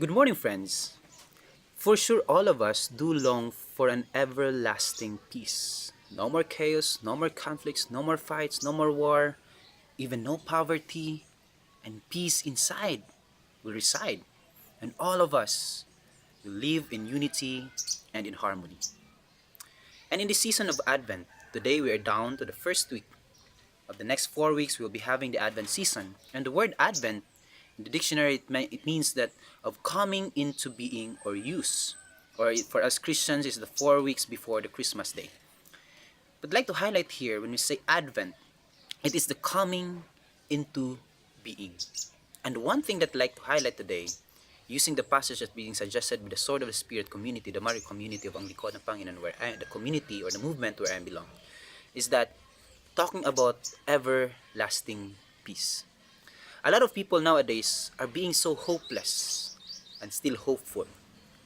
Good morning, friends. For sure, all of us do long for an everlasting peace. No more chaos, no more conflicts, no more fights, no more war, even no poverty, and peace inside will reside. And all of us will live in unity and in harmony. And in this season of Advent, today we are down to the first week. Of the next 4 weeks, we'll be having the Advent season. And the word Advent, in the dictionary, it means that of coming into being or use. Or for us Christians, is the 4 weeks before the Christmas day. But I'd like to highlight here, when we say Advent, it is the coming into being. And one thing that I'd like to highlight today, using the passage that's being suggested with the Sword of the Spirit community, the Mari community of Ang Likod ng Panginoon, the community or the movement where I belong, is that talking about everlasting peace. A lot of people nowadays are being so hopeless and still hopeful.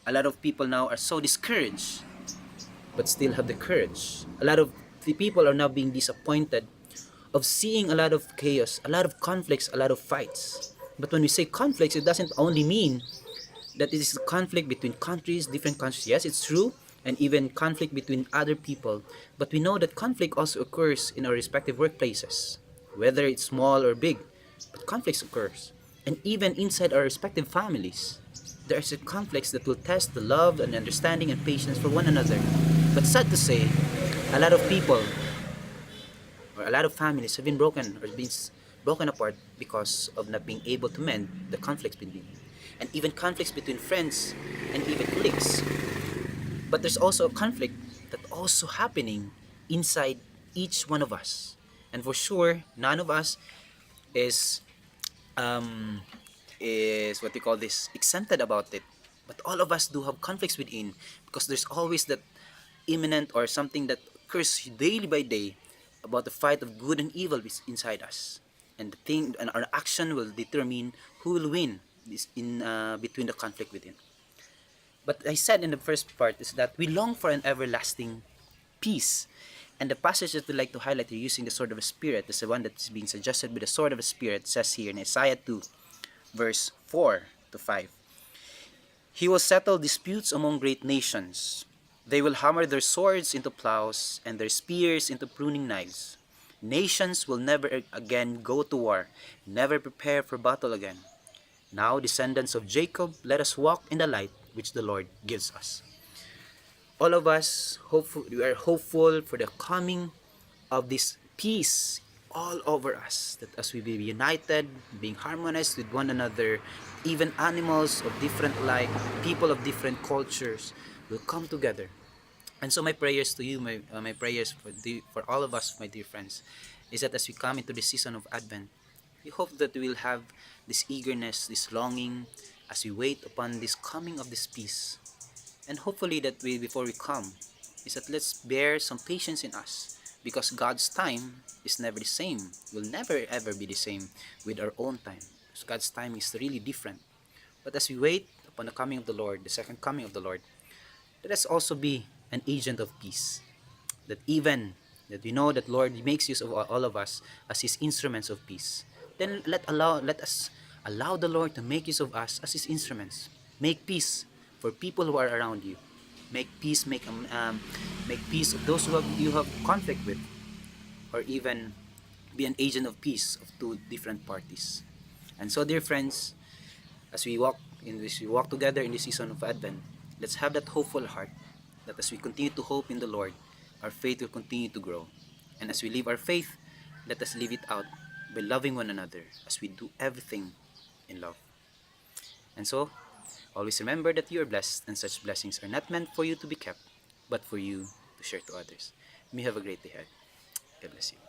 A lot of people now are so discouraged but still have the courage. A lot of the people are now being disappointed of seeing a lot of chaos, a lot of conflicts, a lot of fights. But when we say conflicts, it doesn't only mean that it is a conflict between countries, different countries. Yes, it's true, and even conflict between other people. But we know that conflict also occurs in our respective workplaces, whether it's small or big. But conflicts occurs, and even inside our respective families, there are conflicts that will test the love and understanding and patience for one another. But sad to say, a lot of people or a lot of families have been broken or been broken apart because of not being able to mend the conflicts between, and even conflicts between friends and even colleagues. But there's also a conflict that also happening inside each one of us, and for sure none of us is um is what we call this exempted about it. But all of us do have conflicts within, because there's always that imminent or something that occurs daily by day about the fight of good and evil inside us, and the thing and our action will determine who will win this in between the conflict within. But I said in the first part is that we long for an everlasting peace. And the passage that we like to highlight here, using the sword of the Spirit, is the one that is being suggested with the sword of the Spirit, says here in Isaiah 2, verse 4 to 5. He will settle disputes among great nations. They will hammer their swords into plows and their spears into pruning knives. Nations will never again go to war, never prepare for battle again. Now, descendants of Jacob, let us walk in the light which the Lord gives us. All of us, we are hopeful for the coming of this peace all over us, that as we be united, being harmonized with one another, even animals of different like, people of different cultures will come together. And so my prayers to you, my prayers for all of us, my dear friends, is that as we come into the season of Advent, we hope that we will have this eagerness, this longing, as we wait upon this coming of this peace. And hopefully that we, before we come, is that let's bear some patience in us, because God's time is never the same, will never ever be the same with our own time. Because God's time is really different. But as we wait upon the coming of the Lord, the second coming of the Lord, let us also be an agent of peace. That even that we know that Lord makes use of all of us as His instruments of peace. Then let us allow the Lord to make use of us as His instruments. Make peace for people who are around you. Make peace, make peace of those you have conflict with, or even be an agent of peace of two different parties. And so, dear friends, as we walk together in this season of Advent, let's have that hopeful heart, that as we continue to hope in the Lord, our faith will continue to grow. And as we live our faith, let us live it out by loving one another as we do everything in love. And so, always remember that you are blessed, and such blessings are not meant for you to be kept, but for you to share to others. May you have a great day ahead. God bless you.